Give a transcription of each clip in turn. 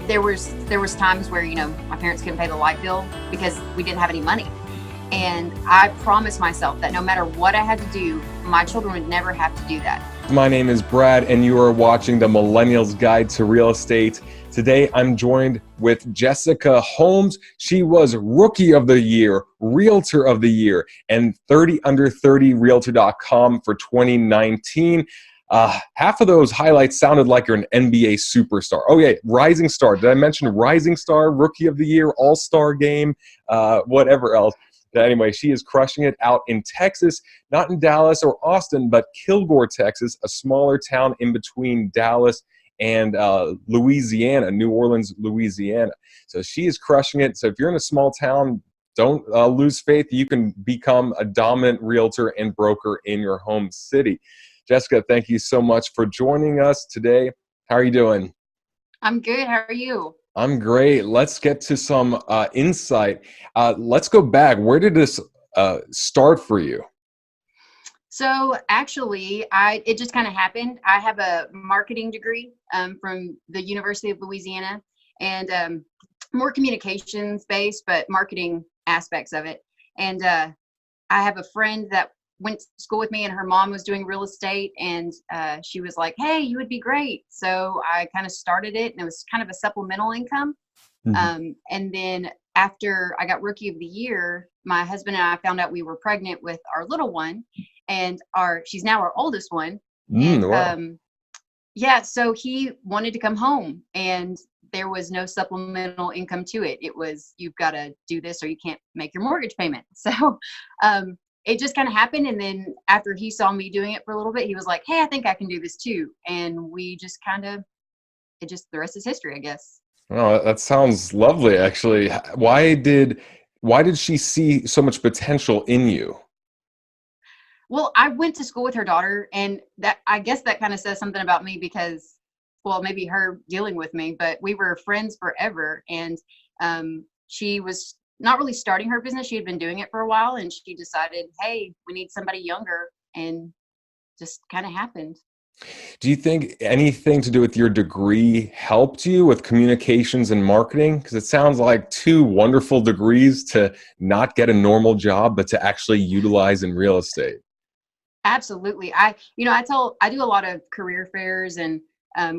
there was times where, my parents couldn't pay the light bill because we didn't have any money. And I promised myself that no matter what I had to do, my children would never have to do that. My name is Brad, and you are watching the Millennials Guide to Real Estate. Today, I'm joined with Jessica Holmes. She was Rookie of the Year, Realtor of the Year, and 30 Under 30 Realtor.com for 2019. Half of those highlights sounded like you're an NBA superstar. Oh yeah, Rising Star. Did I mention Rising Star, Rookie of the Year, All-Star Game, whatever else? But anyway, she is crushing it out in Texas, not in Dallas or Austin, but Kilgore, Texas, a smaller town in between Dallas and Louisiana, New Orleans, Louisiana. So she is crushing it. So if you're in a small town, don't lose faith. You can become a dominant realtor and broker in your home city. Jessica, thank you so much for joining us today. How are you doing? I'm good. How are you? I'm great. Let's get to some insight. Let's go back. Where did this start for you? So actually, it just kind of happened. I have a marketing degree from the University of Louisiana, and more communications based, but marketing aspects of it. And I have a friend that went to school with me, and her mom was doing real estate, and she was like, "Hey, you would be great." So I kind of started it, and it was kind of a supplemental income. And then after I got Rookie of the Year, my husband and I found out we were pregnant with our little one, and she's now our oldest one. Wow. Yeah, so he wanted to come home, and there was no supplemental income to it. It was, you've got to do this or you can't make your mortgage payment. So it just kind of happened. And then after he saw me doing it for a little bit, he was like, "Hey, I think I can do this too." And we just the rest is history, I guess. Oh, that sounds lovely, actually. Why did she see so much potential in you? Well, I went to school with her daughter, and I guess that kind of says something about me because, well, maybe her dealing with me, but we were friends forever. And she was not really starting her business. She had been doing it for a while, and she decided, "Hey, we need somebody younger," and just kind of happened. Do you think anything to do with your degree helped you with communications and marketing? Because it sounds like two wonderful degrees to not get a normal job, but to actually utilize in real estate. Absolutely. I do a lot of career fairs and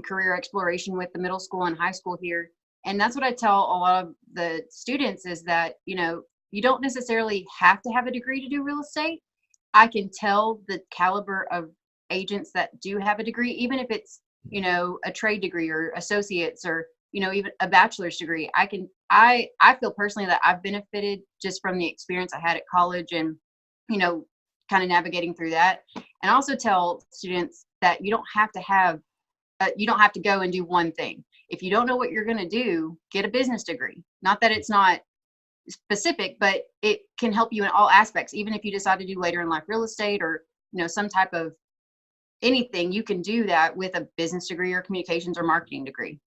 career exploration with the middle school and high school here. And that's what I tell a lot of the students is that, you don't necessarily have to have a degree to do real estate. I can tell the caliber of agents that do have a degree, even if it's, a trade degree or associates or, even a bachelor's degree. I feel personally that I've benefited just from the experience I had at college and, kind of navigating through that. And I also tell students that you don't have to go and do one thing. If you don't know what you're going to do, get a business degree. Not that it's not specific, but it can help you in all aspects. Even if you decide to do later in life real estate or, some type of anything, you can do that with a business degree or communications or marketing degree.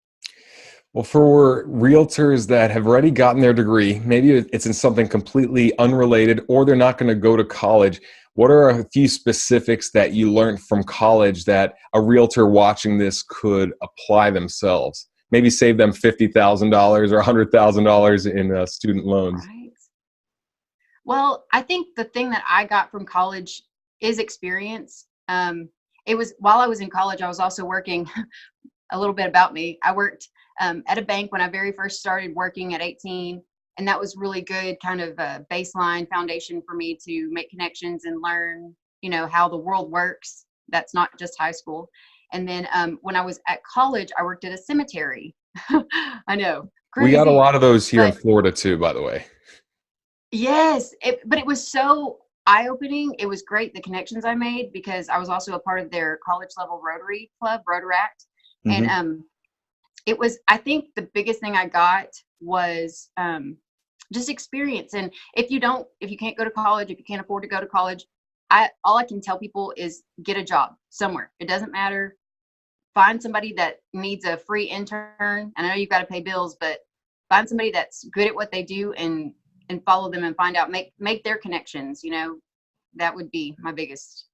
Well, for realtors that have already gotten their degree, maybe it's in something completely unrelated or they're not going to go to college. What are a few specifics that you learned from college that a realtor watching this could apply themselves? Maybe save them $50,000 or $100,000 in student loans. Right. Well, I think the thing that I got from college is experience. It was while I was in college, I was also working. A little bit about me. I worked at a bank when I very first started working at 18. And that was really good kind of a baseline foundation for me to make connections and learn, how the world works. That's not just high school. And then when I was at college, I worked at a cemetery. I know. Crazy. We got a lot of those here in But Florida too, by the way. yes, but it was so eye-opening. It was great, the connections I made, because I was also a part of their college level Rotary Club, Rotaract. And I think the biggest thing I got was just experience. And if you can't go to college, if you can't afford to go to college, all I can tell people is get a job somewhere. It doesn't matter. Find somebody that needs a free intern. And I know you've got to pay bills, but find somebody that's good at what they do and follow them and find out, make their connections. That would be my biggest,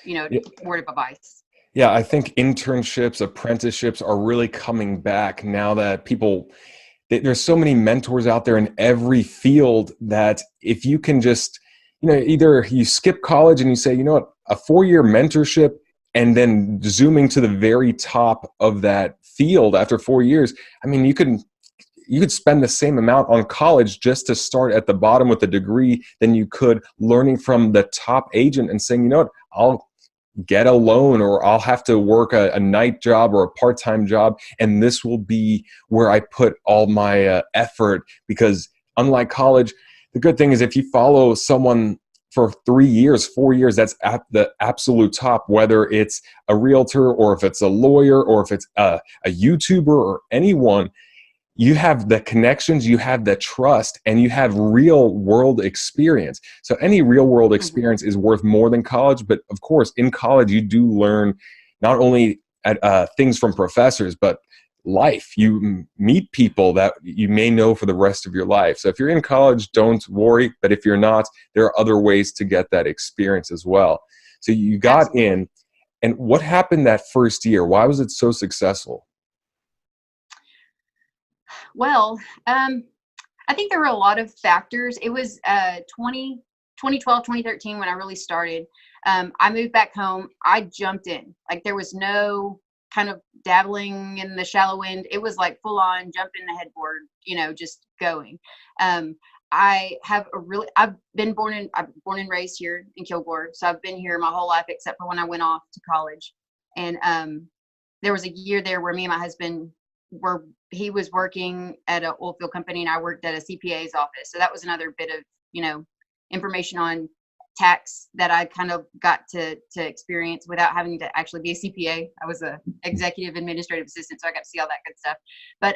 Yeah. word of advice. Yeah, I think internships, apprenticeships are really coming back now that there's so many mentors out there in every field that if you can just, either you skip college and you say, you know what, a 4-year mentorship and then zooming to the very top of that field after 4 years. I mean, you could spend the same amount on college just to start at the bottom with a degree than you could learning from the top agent and saying, you know what, I'll get a loan, or I'll have to work a night job or a part-time job, and this will be where I put all my effort. Because unlike college, the good thing is if you follow someone for 3 years, 4 years, that's at the absolute top, whether it's a realtor or if it's a lawyer or if it's a YouTuber or anyone. You have the connections, you have the trust, and you have real world experience. So any real world Mhm. experience is worth more than college. But of course, in college, you do learn not only things from professors, but life. You meet people that you may know for the rest of your life. So if you're in college, don't worry. But if you're not, there are other ways to get that experience as well. So you got Absolutely. in, and what happened that first year? Why was it so successful? Well, I think there were a lot of factors. It was 2012, 2013 when I really started. I moved back home. I jumped in. Like there was no kind of dabbling in the shallow end. It was like full on jump in the headboard, just going. Um, I've born and raised here in Kilgore. So I've been here my whole life except for when I went off to college. And there was a year there where me and my husband he was working at an oil field company and I worked at a CPA's office. So that was another bit of, information on tax that I kind of got to experience without having to actually be a CPA. I was a executive administrative assistant, so I got to see all that good stuff. But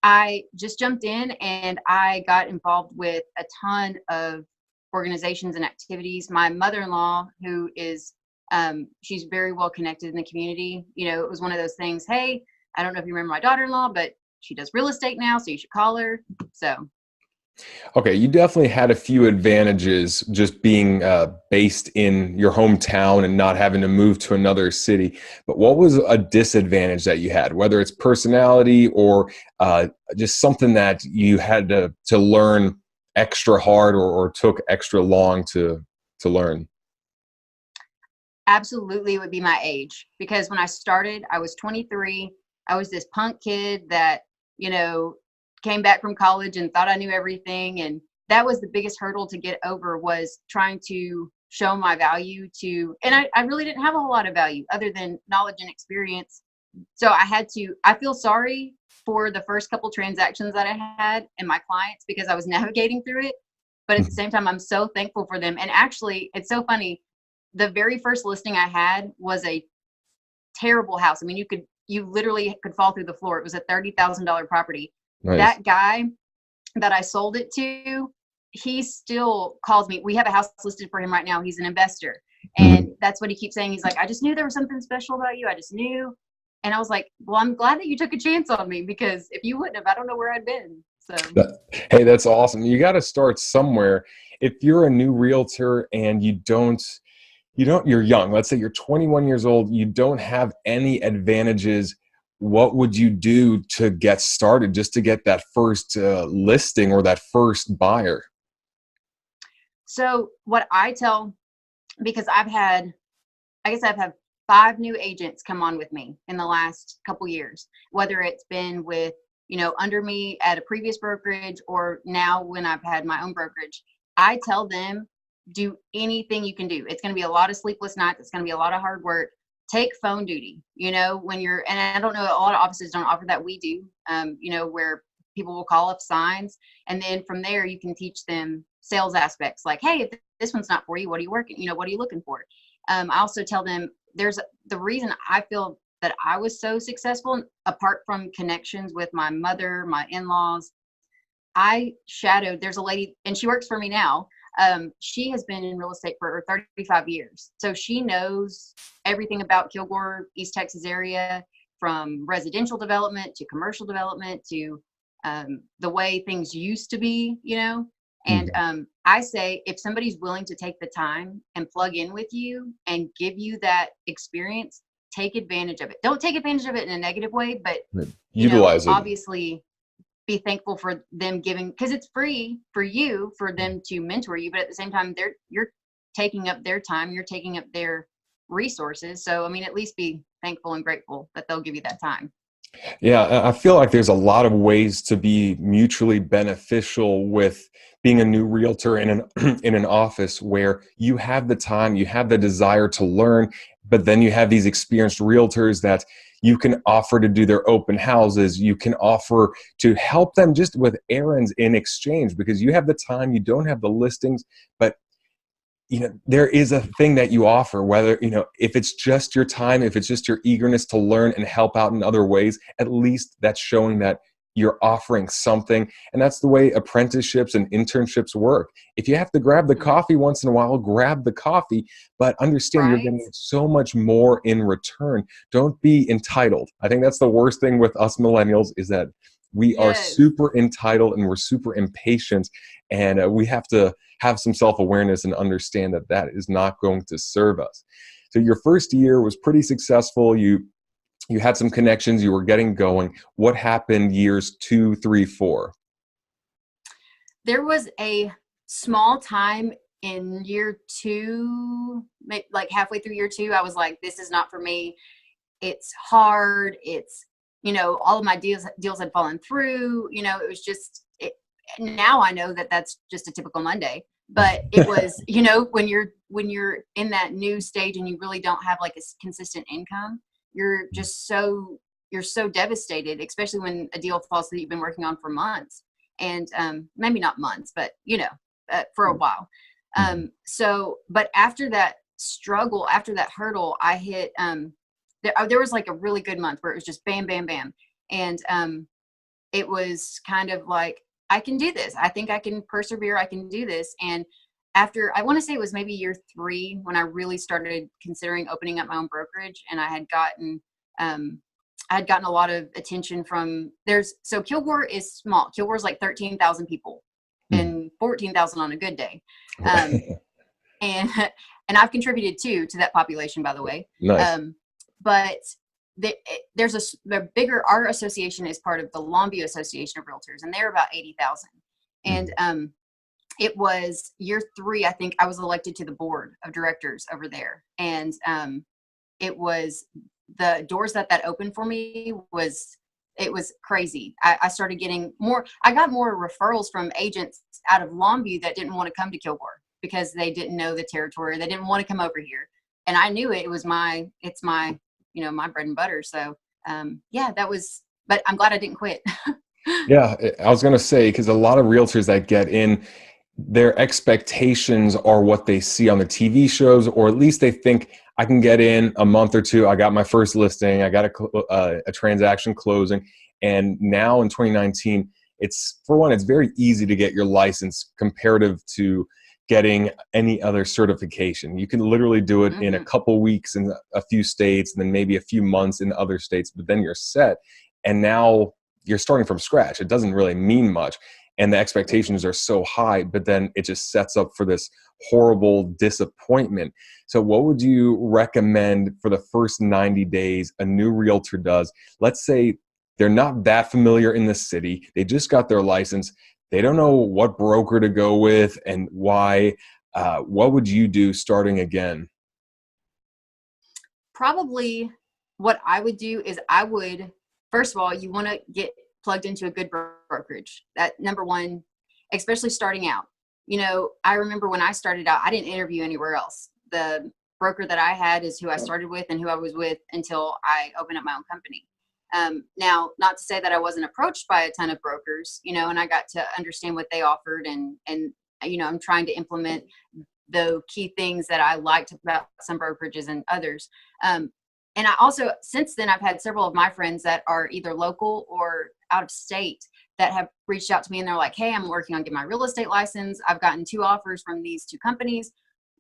I just jumped in and I got involved with a ton of organizations and activities. My mother-in-law, who is she's very well connected in the community. It was one of those things. Hey, I don't know if you remember my daughter-in-law, but she does real estate now, so you should call her. So Okay, you definitely had a few advantages just being based in your hometown and not having to move to another city. But what was a disadvantage that you had, whether it's personality or just something that you had to learn extra hard, or took extra long to learn? absolutely it would be my age, because when I started, I was 23. I was this punk kid that, you know, came back from college and thought I knew everything. And that was the biggest hurdle to get over, was trying to show my value and I really didn't have a whole lot of value other than knowledge and experience. So I feel sorry for the first couple transactions that I had and my clients because I was navigating through it. But at the same time, I'm so thankful for them. And actually, it's so funny. The very first listing I had was a terrible house. I mean, you literally could fall through the floor. It was a $30,000 property. Nice. That guy that I sold it to, he still calls me. We have a house listed for him right now. He's an investor. And Mhm. that's what he keeps saying. He's like, I just knew there was something special about you. I just knew. And I was like, well, I'm glad that you took a chance on me, because if you wouldn't have, I don't know where I'd been. So Hey, that's awesome. You got to start somewhere. If you're a new realtor and you're young, let's say you're 21 years old, you don't have any advantages, what would you do to get started, just to get that first listing or that first buyer? so what I tell, because I guess I've had 5 new agents come on with me in the last couple years, whether it's been with, under me at a previous brokerage or now when I've had my own brokerage. I tell them, do anything you can do. It's going to be a lot of sleepless nights. It's going to be a lot of hard work. Take phone duty, and I don't know, a lot of offices don't offer that. We do, where people will call up signs. And then from there, you can teach them sales aspects like, hey, if this one's not for you, what are you working? What are you looking for? I also tell them the reason I feel that I was so successful, apart from connections with my mother, my in-laws. There's a lady and she works for me now. She has been in real estate for 35 years. So she knows everything about Kilgore, East Texas area, from residential development to commercial development to the way things used to be. And Mhm. I say, if somebody's willing to take the time and plug in with you and give you that experience, take advantage of it. Don't take advantage of it in a negative way, but Utilize it. obviously be thankful for them giving, because it's free for you, for them to mentor you, but at the same time, you're taking up their time, you're taking up their resources. So, I mean, at least be thankful and grateful that they'll give you that time. Yeah, I feel like there's a lot of ways to be mutually beneficial with being a new realtor in an in an office where you have the time, you have the desire to learn, but then you have these experienced realtors that you can offer to do their open houses. You can offer to help them just with errands in exchange because you have the time, you don't have the listings, but there is a thing that you offer, whether if it's just your time, if it's just your eagerness to learn and help out in other ways, at least that's showing that you're offering something. And that's the way apprenticeships and internships work. If you have to grab the coffee once in a while, grab the coffee, but understand you're Right. getting so much more in return. Don't be entitled. I think that's the worst thing with us millennials, is that we are Yes. super entitled and we're super impatient, and we have to have some self-awareness and understand that that is not going to serve us. So your first year was pretty successful. You had some connections, you were getting going. What happened years 2, 3, 4? There was a small time in year 2, like halfway through year 2, I was like, this is not for me. It's hard. It's, all of my deals had fallen through. It was just, now I know that that's just a typical Monday, but it was, when you're in that new stage and you really don't have like a consistent income, you're so devastated, especially when a deal falls that you've been working on for months, and maybe not months, but for a while. But after that struggle, after that hurdle, I hit, there was like a really good month where it was just bam, bam, bam. And it was kind of like, I can do this. I think I can persevere. I can do this. And after, I want to say it was maybe year 3 when I really started considering opening up my own brokerage, and I had gotten a lot of attention from so Kilgore is small. Kilgore is like 13,000 people and 14,000 on a good day. And I've contributed to that population, by the way. Nice. But there's a bigger, our association is part of the Longview Association of Realtors, and they're about 80,000. And it was year 3, I think I was elected to the board of directors over there. And it was, the doors that opened for me it was crazy. I started getting I got more referrals from agents out of Longview that didn't want to come to Kilgore because they didn't know the territory. They didn't want to come over here. And I knew it's my my bread and butter. So but I'm glad I didn't quit. Yeah, I was going to say, because a lot of realtors that get in, their expectations are what they see on the TV shows, or at least they think, I can get in a month or 2. I got my first listing. I got a transaction closing. And now in 2019, it's very easy to get your license comparative to getting any other certification. You can literally do it in a couple weeks in a few states, and then maybe a few months in other states, but then you're set. And now you're starting from scratch. It doesn't really mean much. And the expectations are so high, but then it just sets up for this horrible disappointment. So what would you recommend for the first 90 days a new realtor does? Let's say they're not that familiar in the city. They just got their license. They don't know what broker to go with and why. What would you do starting again? Probably what I would do is first of all, you want to get plugged into a good brokerage. That number one, especially starting out. I remember when I started out, I didn't interview anywhere else. The broker that I had is who I started with and who I was with until I opened up my own company. Now, not to say that I wasn't approached by a ton of brokers, and I got to understand what they offered, and I'm trying to implement the key things that I liked about some brokerages and others. And I also, since then, I've had several of my friends that are either local or out of state that have reached out to me, and they're like, hey, I'm working on getting my real estate license. I've gotten 2 offers from these 2 companies.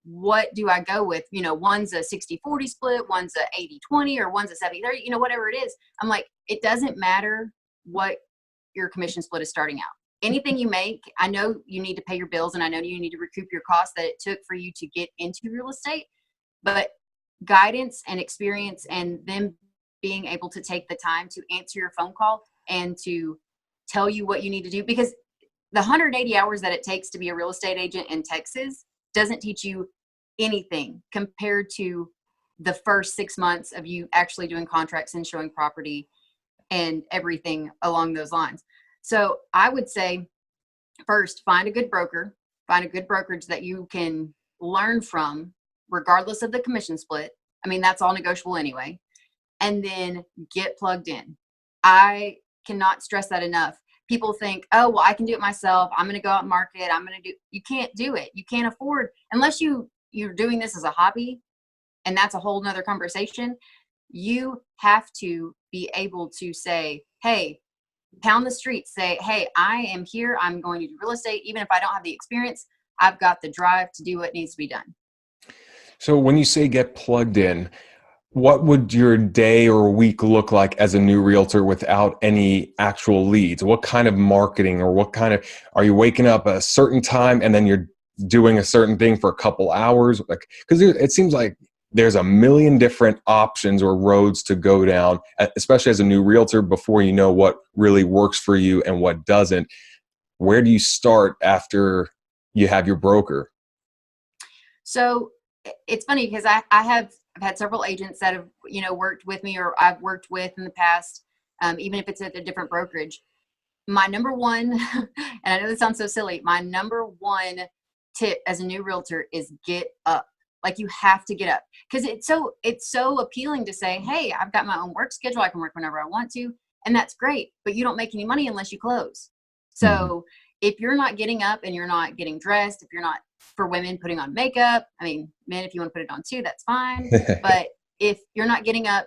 What do I go with? One's a 60-40 split, one's a 80-20, or one's a 70-30, whatever it is. I'm like, it doesn't matter what your commission split is starting out. Anything you make, I know you need to pay your bills, and I know you need to recoup your costs that it took for you to get into real estate, but guidance and experience, and them being able to take the time to answer your phone call and to tell you what you need to do. Because the 180 hours that it takes to be a real estate agent in Texas doesn't teach you anything compared to the first 6 months of you actually doing contracts and showing property and everything along those lines. So I would say, first, find a good broker, find a good brokerage that you can learn from, regardless of the commission split. I mean, that's all negotiable anyway. And then get plugged in. I cannot stress that enough. People think, oh, well, I can do it myself. I'm going to go out and market. You can't do it. You can't afford, unless you're doing this as a hobby, and that's a whole nother conversation. You have to be able to say, hey, pound the street, say, hey, I am here. I'm going to do real estate. Even if I don't have the experience, I've got the drive to do what needs to be done. So when you say get plugged in, what would your day or week look like as a new realtor without any actual leads? What kind of marketing, or are you waking up at a certain time and then you're doing a certain thing for a couple hours? Like, because it seems like there's a million different options or roads to go down, especially as a new realtor, before you know what really works for you and what doesn't. Where do you start after you have your broker? So it's funny because I've had several agents that have, worked with me, or I've worked with in the past, even if it's at a different brokerage. My number one, and I know this sounds so silly, my number one tip as a new realtor is get up. Like, you have to get up, because it's so appealing to say, hey, I've got my own work schedule. I can work whenever I want to. And that's great, but you don't make any money unless you close. So if you're not getting up and you're not getting dressed, if you're not, for women, putting on makeup, I mean, men, if you want to put it on too, that's fine. But if you're not getting up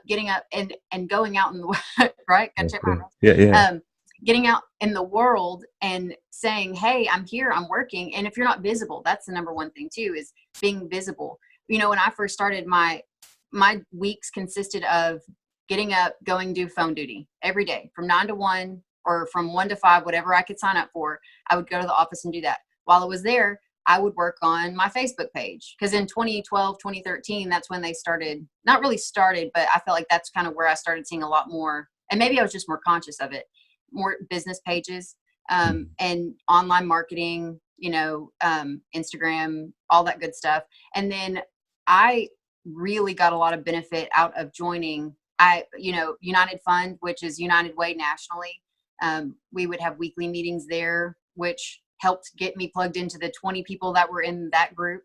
and going out in the right, gotta check my rules. Yeah. Getting out in the world and saying, hey, I'm here, I'm working. And if you're not visible, that's the number one thing too, is being visible. When I first started, my weeks consisted of getting up, going to do phone duty every day from 9 to 1 or from 1 to 5, whatever I could sign up for. I would go to the office and do that. While I was there, I would work on my Facebook page, because in 2012, 2013, that's when they not really started, but I felt like that's kind of where I started seeing a lot more, and maybe I was just more conscious of it, more business pages, and online marketing, Instagram, all that good stuff. And then I really got a lot of benefit out of joining, United Fund, which is United Way nationally. We would have weekly meetings there, which helped get me plugged into the 20 people that were in that group.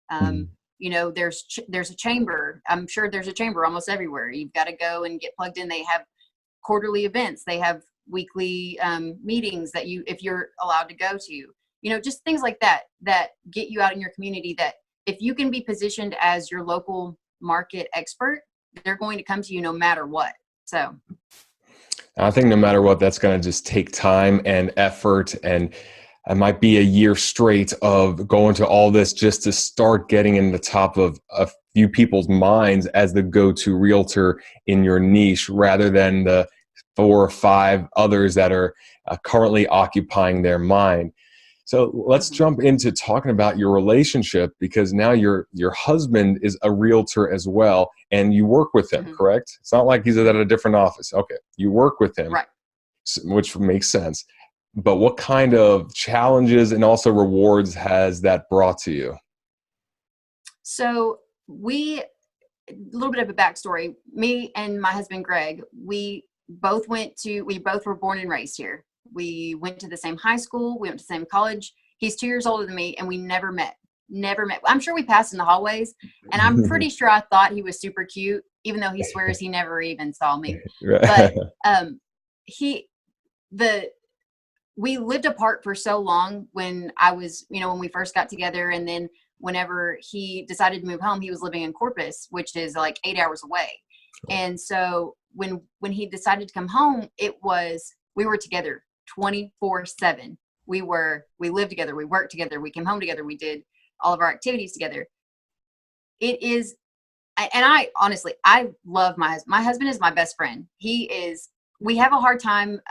There's a chamber. I'm sure there's a chamber almost everywhere. You've got to go and get plugged in. They have quarterly events. They have weekly meetings that if you're allowed to go to, just things like that get you out in your community, that if you can be positioned as your local market expert, they're going to come to you no matter what. So I think no matter what, that's going to just take time and effort, and it might be a year straight of going to all this just to start getting in the top of a few people's minds as the go-to realtor in your niche, rather than the 4 or 5 others that are currently occupying their mind. So let's jump into talking about your relationship, because now your husband is a realtor as well, and you work with him, correct? It's not like he's at a different office. Okay, you work with him, right, which makes sense. But what kind of challenges and also rewards has that brought to you? So a little bit of a backstory. Me and my husband, Greg, we both were born and raised here. We went to the same high school. We went to the same college. He's 2 years older than me, and we never met. I'm sure we passed in the hallways, and I'm pretty sure I thought he was super cute, even though he swears he never even saw me. But we lived apart for so long when when we first got together. And then whenever he decided to move home, he was living in Corpus, which is like 8 hours away. And so when he decided to come home, we were together 24/7. We lived together, we worked together, we came home together, we did all of our activities together. I honestly love my husband is my best friend. We have a hard time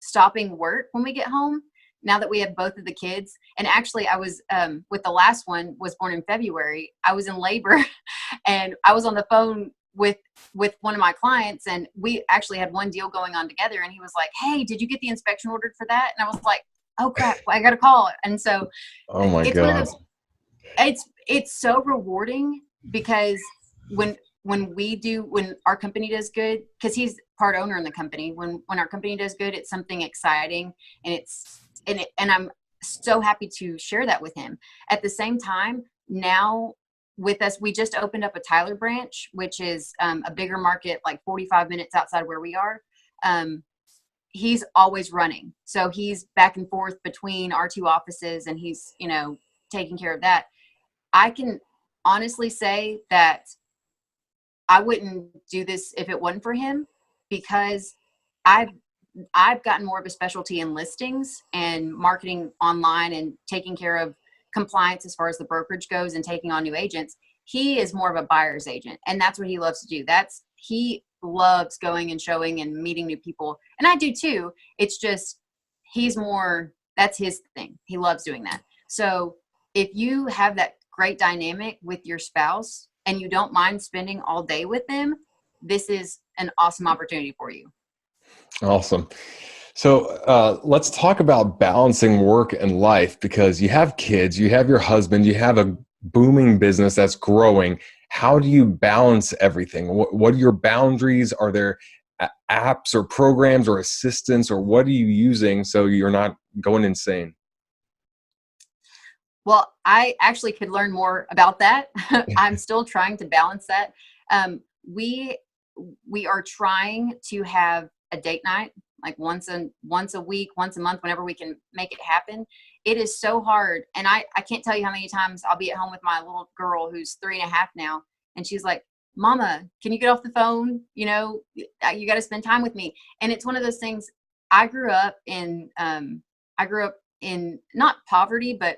stopping work when we get home, now that we have both of the kids, and actually I was with the last one, was born in February, I was in labor and I was on the phone with one of my clients, and we actually had one deal going on together, and he was like, hey, did you get the inspection ordered for that? And I was like, oh crap, I got a call. And so Oh my it's one of God. those, it's so rewarding, because when our company does good, because he's part owner in the company, when our company does good, it's something exciting, and and I'm so happy to share that with him. At the same time, now with us, we just opened up a Tyler branch, which is a bigger market, like 45 minutes outside where we are. He's always running, so he's back and forth between our two offices, and he's taking care of that. I can honestly say that I wouldn't do this if it wasn't for him, because I've gotten more of a specialty in listings and marketing online and taking care of compliance as far as the brokerage goes and taking on new agents. He is more of a buyer's agent, and that's what he loves to do. He loves going and showing and meeting new people, and I do too. It's just that's his thing. He loves doing that. So if you have that great dynamic with your spouse and you don't mind spending all day with them, this is an awesome opportunity for you. Awesome. So let's talk about balancing work and life, because you have kids, you have your husband, you have a booming business that's growing. How do you balance everything? What are your boundaries? Are there apps or programs or assistants, or what are you using so you're not going insane? Well, I actually could learn more about that. I'm still trying to balance that. We are trying to have a date night, like once a week, once a month, whenever we can make it happen. It is so hard. And I can't tell you how many times I'll be at home with my little girl who's 3.5 now. And she's like, Mama, can you get off the phone? You got to spend time with me. And it's one of those things. I grew up in not poverty, but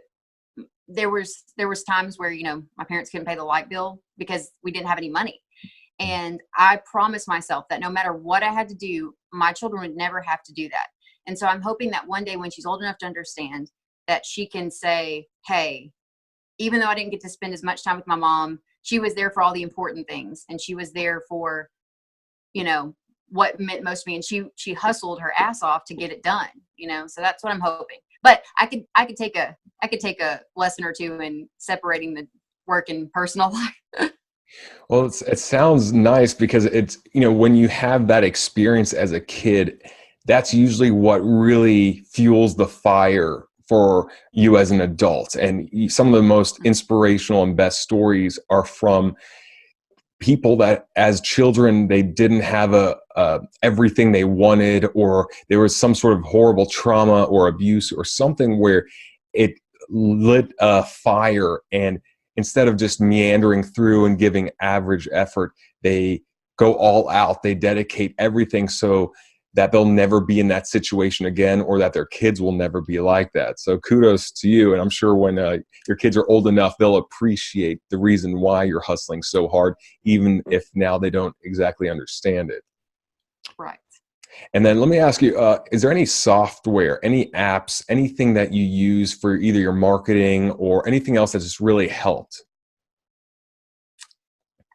there was times where, my parents couldn't pay the light bill because we didn't have any money. And I promised myself that no matter what I had to do, my children would never have to do that. And so I'm hoping that one day when she's old enough to understand, that she can say, hey, even though I didn't get to spend as much time with my mom, she was there for all the important things. And she was there for, what meant most to me. And she hustled her ass off to get it done, so that's what I'm hoping. But I could take a lesson or two in separating the work and personal life. Well, it sounds nice, because it's, when you have that experience as a kid, that's usually what really fuels the fire for you as an adult. And some of the most inspirational and best stories are from people that as children, they didn't have everything they wanted, or there was some sort of horrible trauma or abuse or something where it lit a fire, and instead of just meandering through and giving average effort, they go all out. They dedicate everything so that they'll never be in that situation again, or that their kids will never be like that. So kudos to you. And I'm sure when your kids are old enough, they'll appreciate the reason why you're hustling so hard, even if now they don't exactly understand it. Right. And then let me ask you, is there any software, any apps, anything that you use for either your marketing or anything else that's just really helped?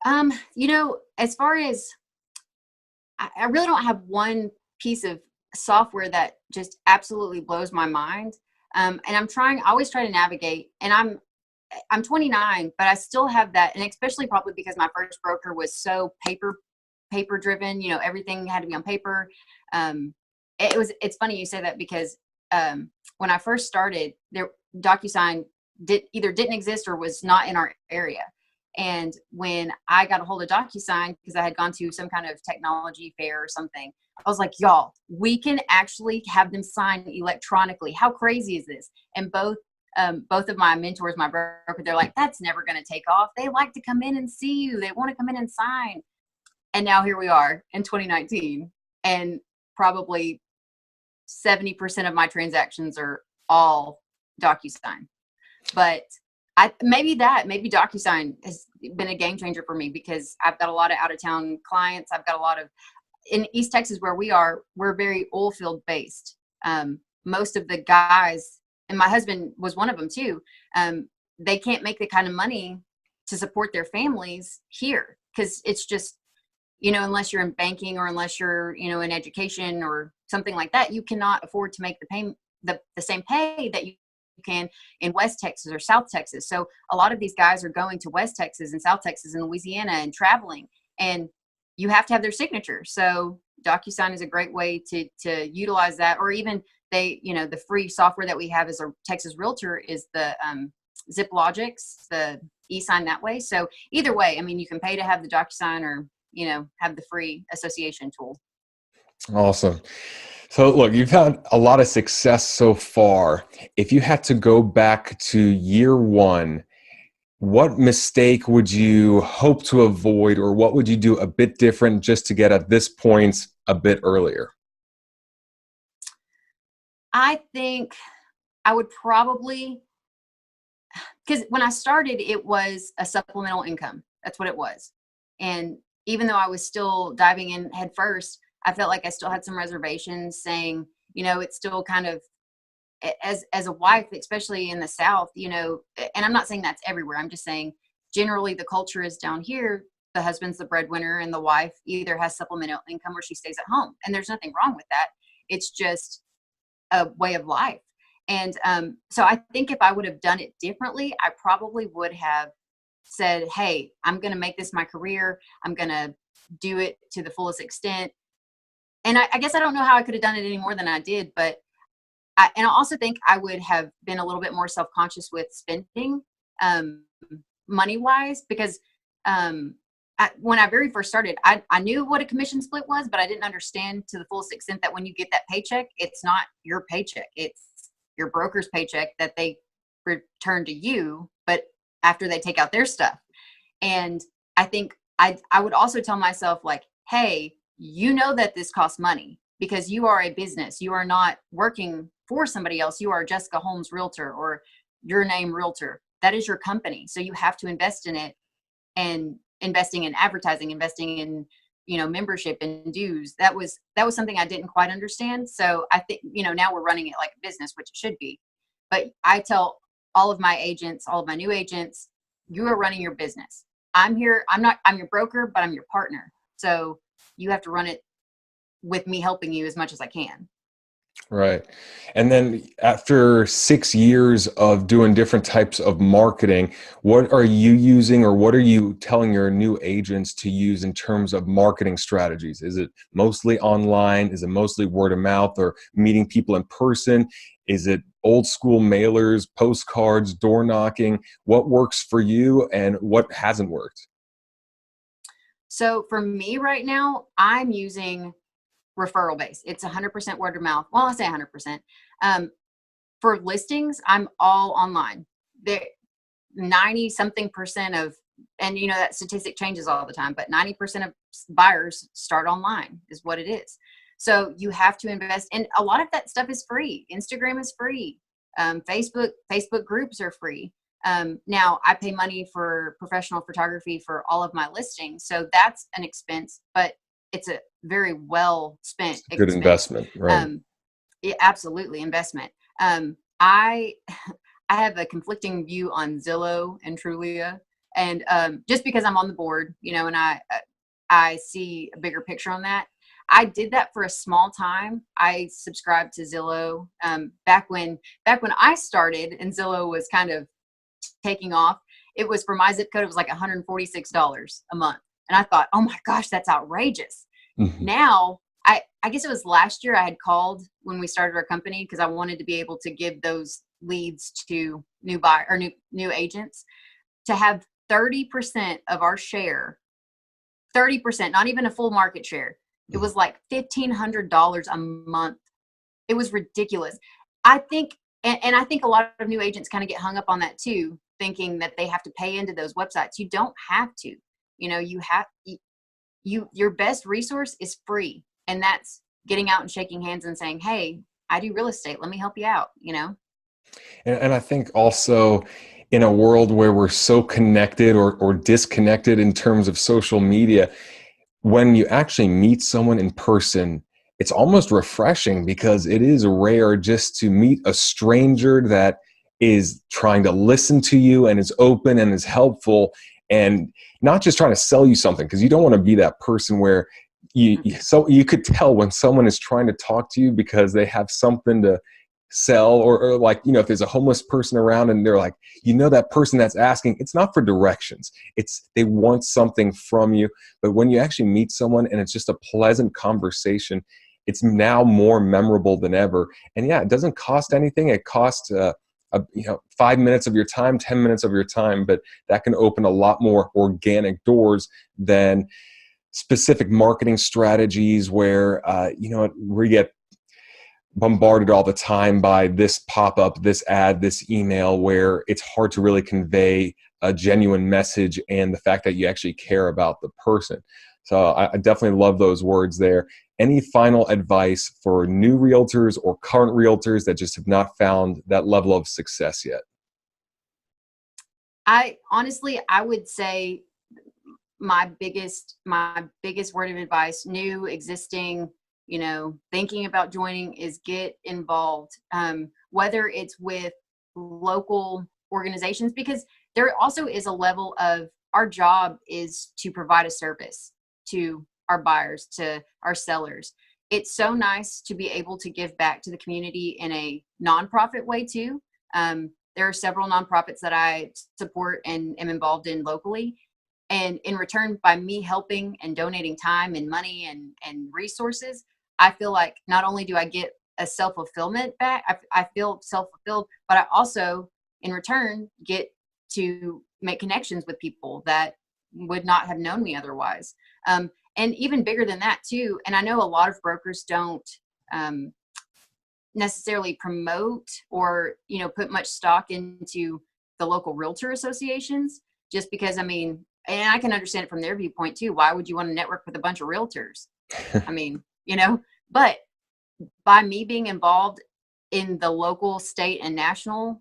As far as, I really don't have one piece of software that just absolutely blows my mind. And I always try to navigate, and I'm 29, but I still have that. And especially probably because my first broker was so paper driven, everything had to be on paper. It's funny you say that, because when I first started, DocuSign didn't exist or was not in our area. And when I got a hold of DocuSign, because I had gone to some kind of technology fair or something, I was like, y'all, we can actually have them sign electronically. How crazy is this? And both of my mentors, my broker, they're like, that's never going to take off. They like to come in and see you. They want to come in and sign. And now here we are in 2019, and probably 70% of my transactions are all DocuSign. But maybe DocuSign has been a game changer for me, because I've got a lot of out of town clients. I've got a lot of, in East Texas where we are, we're very oil field based. most of the guys, and my husband was one of them too, they can't make the kind of money to support their families here, because it's just, unless you're in banking or unless you're, in education or something like that, you cannot afford to make the same pay that you can in West Texas or South Texas. So a lot of these guys are going to West Texas and South Texas and Louisiana and traveling, and you have to have their signature. So DocuSign is a great way to utilize that. Or even the free software that we have as a Texas Realtor is the ZipLogix, the e-sign that way. So either way, I mean, you can pay to have the DocuSign or, have the free association tool. Awesome. So look, you've had a lot of success so far. If you had to go back to year one, what mistake would you hope to avoid, or what would you do a bit different just to get at this point a bit earlier? I think I would probably, because when I started, it was a supplemental income. That's what it was. And even though I was still diving in head first, I felt like I still had some reservations, saying, it's still kind of, as a wife, especially in the South, and I'm not saying that's everywhere. I'm just saying generally the culture is down here. The husband's the breadwinner and the wife either has supplemental income or she stays at home. And there's nothing wrong with that. It's just a way of life. And so I think if I would have done it differently, I probably would have said, hey, I'm going to make this my career. I'm going to do it to the fullest extent. And I guess I don't know how I could have done it any more than I did, but I also think I would have been a little bit more self-conscious with spending money-wise, because when I very first started, I knew what a commission split was, but I didn't understand to the fullest extent that when you get that paycheck, it's not your paycheck. It's your broker's paycheck that they return to you, but after they take out their stuff. And I think I would also tell myself, like, hey, that this costs money because you are a business. You are not working for somebody else. You are Jessica Holmes Realtor or Your Name Realtor. That is your company. So you have to invest in it, and investing in advertising, investing in, membership and dues. That was something I didn't quite understand. So I think, now we're running it like a business, which it should be. But I tell all of my agents, all of my new agents, you are running your business. I'm your broker, but I'm your partner. So you have to run it with me helping you as much as I can. Right. And then after 6 years of doing different types of marketing, what are you using, or what are you telling your new agents to use in terms of marketing strategies? Is it mostly online? Is it mostly word of mouth or meeting people in person? Is it old school mailers, postcards, door knocking? What works for you and what hasn't worked? So for me right now, I'm using referral base. It's 100% word of mouth. Well, I say 100%. For listings, I'm all online. There, 90 something percent of, and that statistic changes all the time, but 90% of buyers start online is what it is. So you have to invest, and a lot of that stuff is free. Instagram is free. Facebook groups are free. Now I pay money for professional photography for all of my listings. So that's an expense, but it's a very well spent Good expense. investment, right? Yeah, absolutely investment. I have a conflicting view on Zillow and Trulia, and just because I'm on the board, and I see a bigger picture on that. I did that for a small time. I subscribed to Zillow back when I started, and Zillow was kind of taking off. It was, for my zip code, it was like $146 a month. And I thought, oh my gosh, that's outrageous. Mhm. Now, I guess it was last year I had called when we started our company because I wanted to be able to give those leads to new agents, to have 30% of our share, 30%, not even a full market share. It was like $1,500 a month. It was ridiculous. I think, and I think a lot of new agents kind of get hung up on that too, thinking that they have to pay into those websites. You don't have to. Your best resource is free, and that's getting out and shaking hands and saying, hey, I do real estate, let me help you out. And I think also, in a world where we're so connected or disconnected in terms of social media, when you actually meet someone in person it's almost refreshing because it is rare just to meet a stranger that is trying to listen to you and is open and is helpful, and not just trying to sell you something, because you don't want to be that person where so you could tell when someone is trying to talk to you because they have something to sell, or like, if there's a homeless person around and they're like, that person that's asking, it's not for directions, it's they want something from you. But when you actually meet someone and it's just a pleasant conversation, it's now more memorable than ever. And yeah, it doesn't cost anything. It costs 5 minutes of your time, 10 minutes of your time, but that can open a lot more organic doors than specific marketing strategies where we get bombarded all the time by this pop-up, this ad, this email, where it's hard to really convey a genuine message and the fact that you actually care about the person. So I definitely love those words there. Any final advice for new realtors or current realtors that just have not found that level of success yet? I honestly, I would say my biggest word of advice, new, existing, thinking about joining, is get involved. Whether it's with local organizations, because there also is a level of, our job is to provide a service to our buyers, to our sellers. It's so nice to be able to give back to the community in a nonprofit way too. There are several nonprofits that I support and am involved in locally. And in return, by me helping and donating time and money and resources, I feel like not only do I get a self-fulfillment back, I feel self-fulfilled, but I also, in return, get to make connections with people that would not have known me otherwise. And even bigger than that too, and I know a lot of brokers don't necessarily promote or put much stock into the local realtor associations, just because, and I can understand it from their viewpoint too. Why would you want to network with a bunch of realtors? But by me being involved in the local, state, and national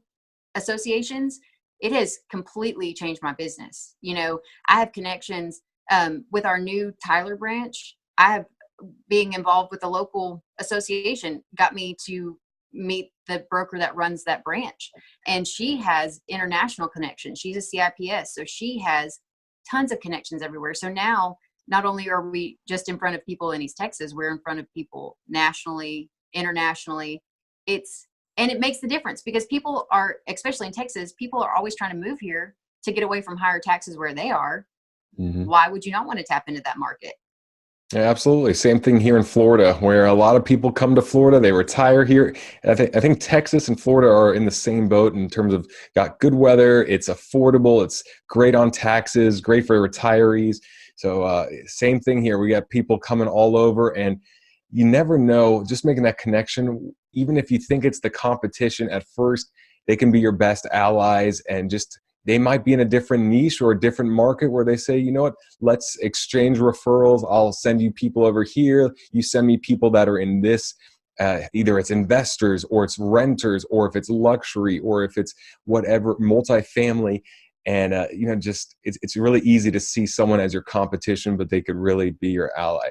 associations, it has completely changed my business. I have connections with our new Tyler branch. Being involved with the local association got me to meet the broker that runs that branch, and she has international connections. She's a CIPS, so she has tons of connections everywhere. So now, not only are we just in front of people in East Texas, we're in front of people nationally, internationally. And it makes the difference, because people are, especially in Texas, people are always trying to move here to get away from higher taxes where they are. Mm-hmm. Why would you not want to tap into that market? Yeah, absolutely. Same thing here in Florida, where a lot of people come to Florida, they retire here. I think Texas and Florida are in the same boat in terms of got good weather, it's affordable, it's great on taxes, great for retirees. So same thing here. We got people coming all over, and you never know, just making that connection, even if you think it's the competition at first, they can be your best allies, and just they might be in a different niche or a different market where they say, you know what, let's exchange referrals. I'll send you people over here. You send me people that are in this, either it's investors or it's renters, or if it's luxury, or if it's whatever, multifamily. And, it's really easy to see someone as your competition, but they could really be your ally.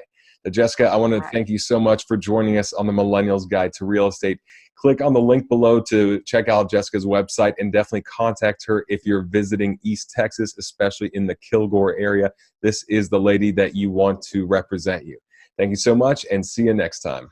Jessica, I want to thank you so much for joining us on the Millennials Guide to Real Estate. Click on the link below to check out Jessica's website, and definitely contact her if you're visiting East Texas, especially in the Kilgore area. This is the lady that you want to represent you. Thank you so much, and see you next time.